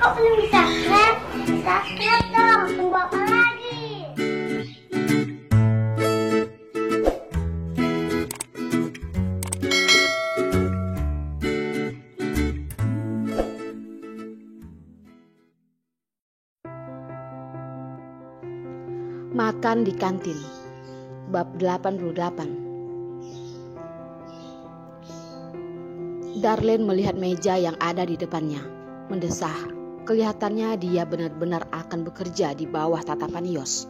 Kok belum subscribe? Subscribe dong, tunggu apa lagi? Makan di kantin. Bab 88. Darlene melihat meja yang ada di depannya, mendesah. Kelihatannya dia benar-benar akan bekerja di bawah tatapan Yos.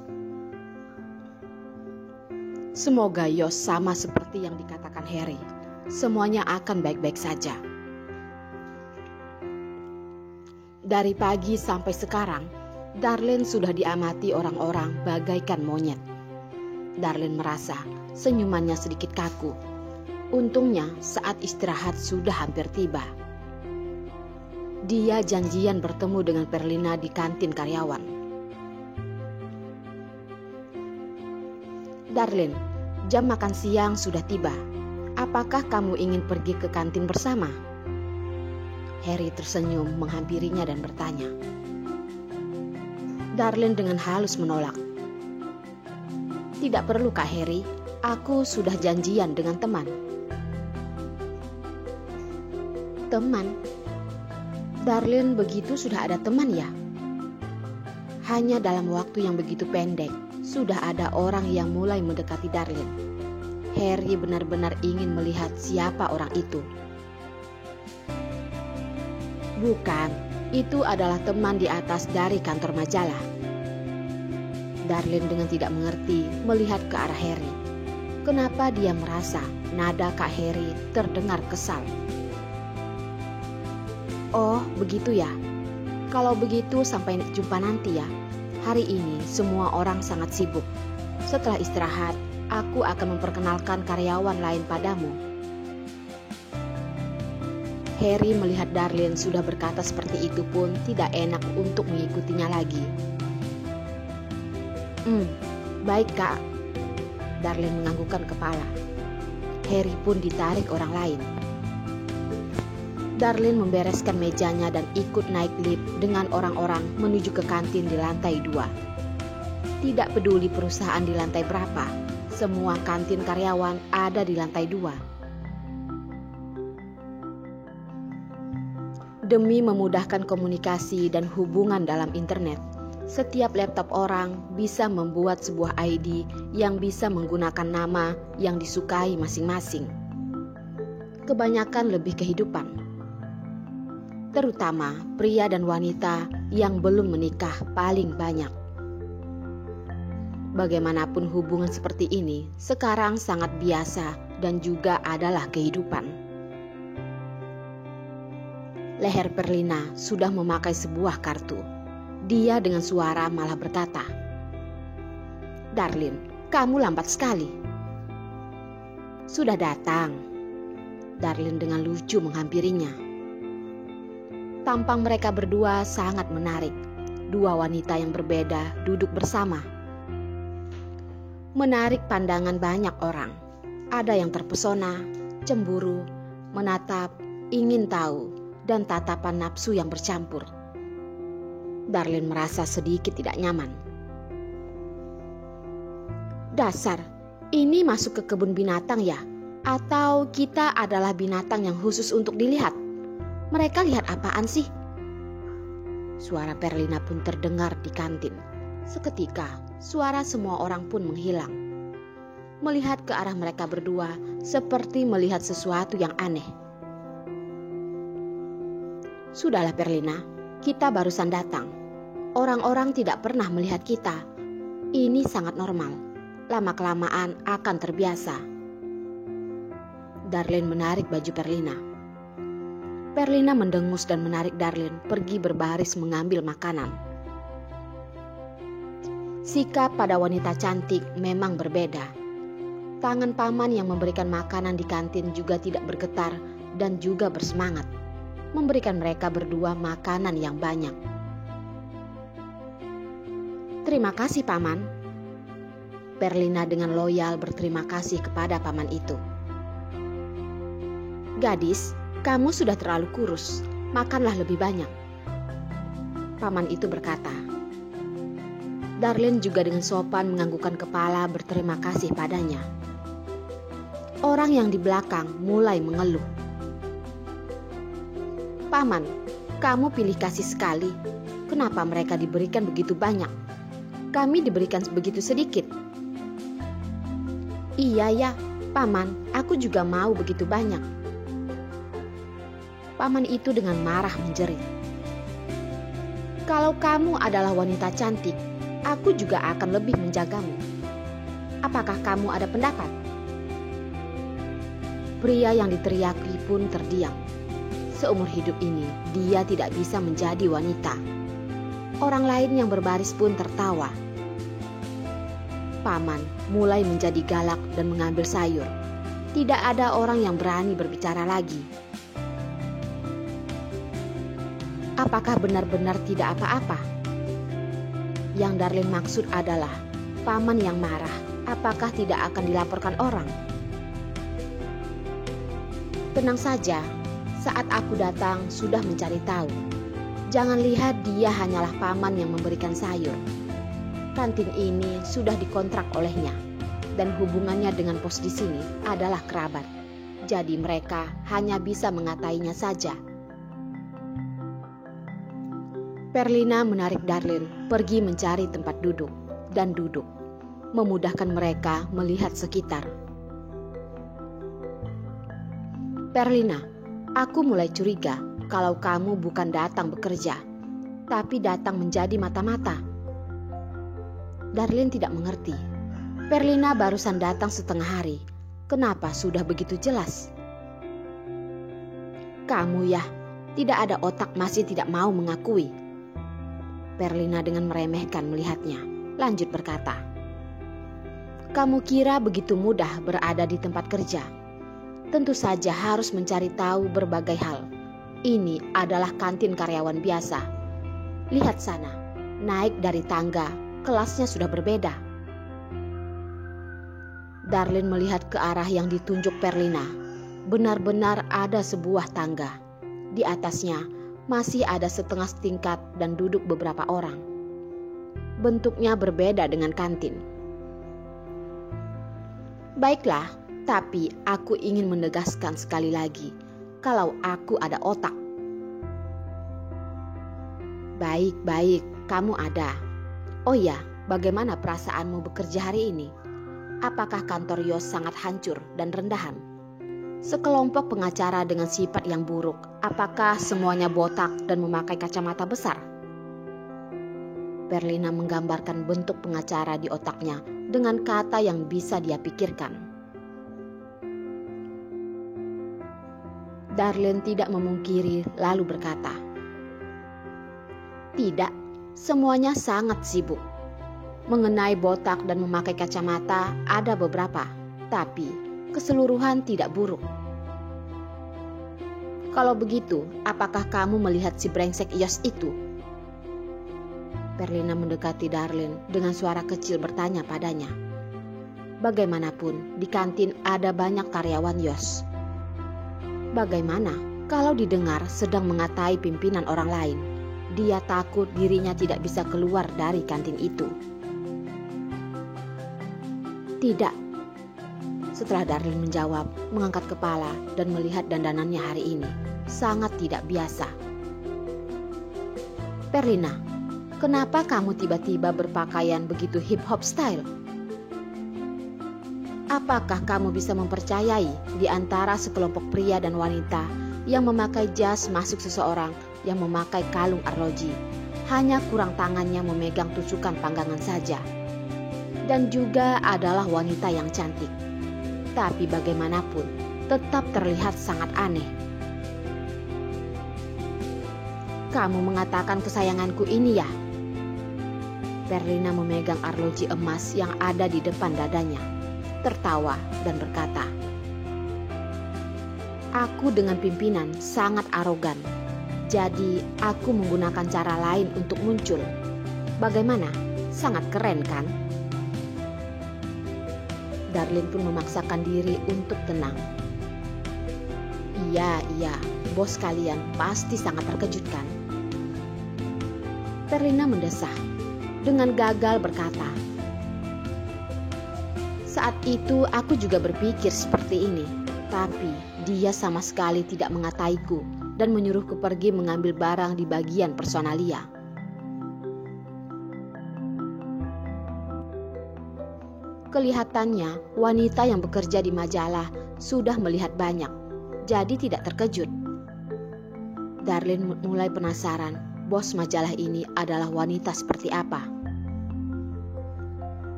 Semoga Yos sama seperti yang dikatakan Harry. Semuanya akan baik-baik saja. Dari pagi sampai sekarang, Darlene sudah diamati orang-orang bagaikan monyet. Darlene merasa senyumannya sedikit kaku. Untungnya saat istirahat sudah hampir tiba. Dia janjian bertemu dengan Perlina di kantin karyawan. Darlene, jam makan siang sudah tiba. Apakah kamu ingin pergi ke kantin bersama? Harry tersenyum menghampirinya dan bertanya. Darlene dengan halus menolak. Tidak perlu Kak Harry, aku sudah janjian dengan teman. Teman? Darlene begitu sudah ada teman ya? Hanya dalam waktu yang begitu pendek, sudah ada orang yang mulai mendekati Darlene. Harry benar-benar ingin melihat siapa orang itu. Bukan, itu adalah teman di atas dari kantor majalah. Darlene dengan tidak mengerti melihat ke arah Harry. Kenapa dia merasa nada Kak Harry terdengar kesal? Oh, begitu ya. Kalau begitu sampai jumpa nanti ya. Hari ini semua orang sangat sibuk. Setelah istirahat, aku akan memperkenalkan karyawan lain padamu. Harry melihat Darlene sudah berkata seperti itu pun tidak enak untuk mengikutinya lagi. Baik Kak. Darlene menganggukkan kepala. Harry pun ditarik orang lain. Darlene membereskan mejanya dan ikut naik lift dengan orang-orang menuju ke kantin di lantai 2. Tidak peduli perusahaan di lantai berapa, semua kantin karyawan ada di lantai 2. Demi memudahkan komunikasi dan hubungan dalam internet, setiap laptop orang bisa membuat sebuah ID yang bisa menggunakan nama yang disukai masing-masing. Kebanyakan lebih kehidupan. Terutama pria dan wanita yang belum menikah paling banyak. Bagaimanapun hubungan seperti ini sekarang sangat biasa dan juga adalah kehidupan. Leher Perlina sudah memakai sebuah kartu. Dia dengan suara malah berkata, Darlene, kamu lambat sekali. Sudah datang. Darlene dengan lucu menghampirinya. Tampang mereka berdua sangat menarik. Dua wanita yang berbeda duduk bersama. Menarik pandangan banyak orang. Ada yang terpesona, cemburu, menatap, ingin tahu, dan tatapan nafsu yang bercampur. Darlene merasa sedikit tidak nyaman. Dasar, ini masuk ke kebun binatang ya? Atau kita adalah binatang yang khusus untuk dilihat? Mereka lihat apaan sih? Suara Perlina pun terdengar di kantin. Seketika, suara semua orang pun menghilang. Melihat ke arah mereka berdua seperti melihat sesuatu yang aneh. Sudahlah Perlina, kita barusan datang. Orang-orang tidak pernah melihat kita. Ini sangat normal. Lama-kelamaan akan terbiasa. Darlene menarik baju Perlina. Perlina mendengus dan menarik Darlene pergi berbaris mengambil makanan. Sikap pada wanita cantik memang berbeda. Tangan paman yang memberikan makanan di kantin juga tidak bergetar dan juga bersemangat. Memberikan mereka berdua makanan yang banyak. Terima kasih paman. Perlina dengan loyal berterima kasih kepada paman itu. Gadis, kamu sudah terlalu kurus, makanlah lebih banyak. paman itu berkata. Darlene juga dengan sopan menganggukkan kepala berterima kasih padanya. Orang yang di belakang mulai mengeluh. Paman, kamu pilih kasih sekali. Kenapa mereka diberikan begitu banyak? Kami diberikan begitu sedikit. Iya ya, paman, aku juga mau begitu banyak. Paman itu dengan marah menjerit. Kalau kamu adalah wanita cantik, aku juga akan lebih menjagamu. Apakah kamu ada pendapat? Pria yang diteriaki pun terdiam. Seumur hidup ini, dia tidak bisa menjadi wanita. Orang lain yang berbaris pun tertawa. Paman mulai menjadi galak dan mengambil sayur. Tidak ada orang yang berani berbicara lagi. Apakah benar-benar tidak apa-apa? Yang Darlene maksud adalah paman yang marah. Apakah tidak akan dilaporkan orang? Tenang saja, saat aku datang sudah mencari tahu. Jangan lihat dia hanyalah paman yang memberikan sayur. Kantin ini sudah dikontrak olehnya, dan hubungannya dengan pos di sini adalah kerabat. Jadi mereka hanya bisa mengatainya saja. Perlina menarik Darlene pergi mencari tempat duduk dan duduk, memudahkan mereka melihat sekitar. Perlina, aku mulai curiga kalau kamu bukan datang bekerja, tapi datang menjadi mata-mata. Darlene tidak mengerti. Perlina barusan datang setengah hari. Kenapa sudah begitu jelas? Kamu ya, tidak ada otak masih tidak mau mengakui. Perlina dengan meremehkan melihatnya, lanjut berkata. Kamu kira begitu mudah berada di tempat kerja? Tentu saja harus mencari tahu berbagai hal. Ini adalah kantin karyawan biasa. Lihat sana, naik dari tangga, kelasnya sudah berbeda. Darlene melihat ke arah yang ditunjuk Perlina. Benar-benar ada sebuah tangga. Di atasnya masih ada setengah tingkat dan duduk beberapa orang. Bentuknya berbeda dengan kantin. Baiklah, tapi aku ingin menegaskan sekali lagi, kalau aku ada otak. Baik, kamu ada. Oh ya, bagaimana perasaanmu bekerja hari ini? Apakah kantor Yos sangat hancur dan rendahan? Sekelompok pengacara dengan sifat yang buruk, apakah semuanya botak dan memakai kacamata besar? Perlina menggambarkan bentuk pengacara di otaknya dengan kata yang bisa dia pikirkan. Darlene tidak memungkiri lalu berkata, tidak, semuanya sangat sibuk. Mengenai botak dan memakai kacamata ada beberapa, tapi keseluruhan tidak buruk. Kalau begitu, apakah kamu melihat si brengsek Yos itu? Perlina mendekati Darlene dengan suara kecil bertanya padanya. Bagaimanapun, di kantin ada banyak karyawan Yos. Bagaimana kalau didengar sedang mengatai pimpinan orang lain? Dia takut dirinya tidak bisa keluar dari kantin itu. Tidak. Setelah Darlene menjawab, mengangkat kepala dan melihat dandanannya hari ini, sangat tidak biasa. Perlina, kenapa kamu tiba-tiba berpakaian begitu hip-hop style? Apakah kamu bisa mempercayai di antara sekelompok pria dan wanita yang memakai jas masuk seseorang yang memakai kalung arloji, hanya kurang tangannya memegang tusukan panggangan saja, dan juga adalah wanita yang cantik? Tapi bagaimanapun, tetap terlihat sangat aneh. Kamu mengatakan kesayanganku ini ya? Perlina memegang arloji emas yang ada di depan dadanya, tertawa dan berkata, aku dengan pimpinan sangat arogan, jadi aku menggunakan cara lain untuk muncul. Bagaimana? Sangat keren kan? Darlene pun memaksakan diri untuk tenang. Iya, bos kalian pasti sangat terkejut kan? Perlina mendesah dengan gagal berkata. Saat itu aku juga berpikir seperti ini, tapi dia sama sekali tidak mengataiku dan menyuruhku pergi mengambil barang di bagian personalia. Kelihatannya wanita yang bekerja di majalah sudah melihat banyak, jadi tidak terkejut. Darlene mulai penasaran, bos majalah ini adalah wanita seperti apa.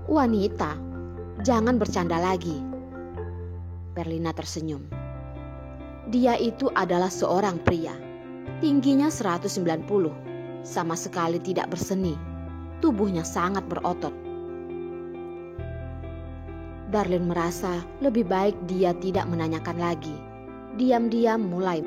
Wanita, jangan bercanda lagi. Perlina tersenyum. Dia itu adalah seorang pria, tingginya 190, sama sekali tidak berseni, tubuhnya sangat berotot. Darlene merasa lebih baik dia tidak menanyakan lagi. Diam-diam mulai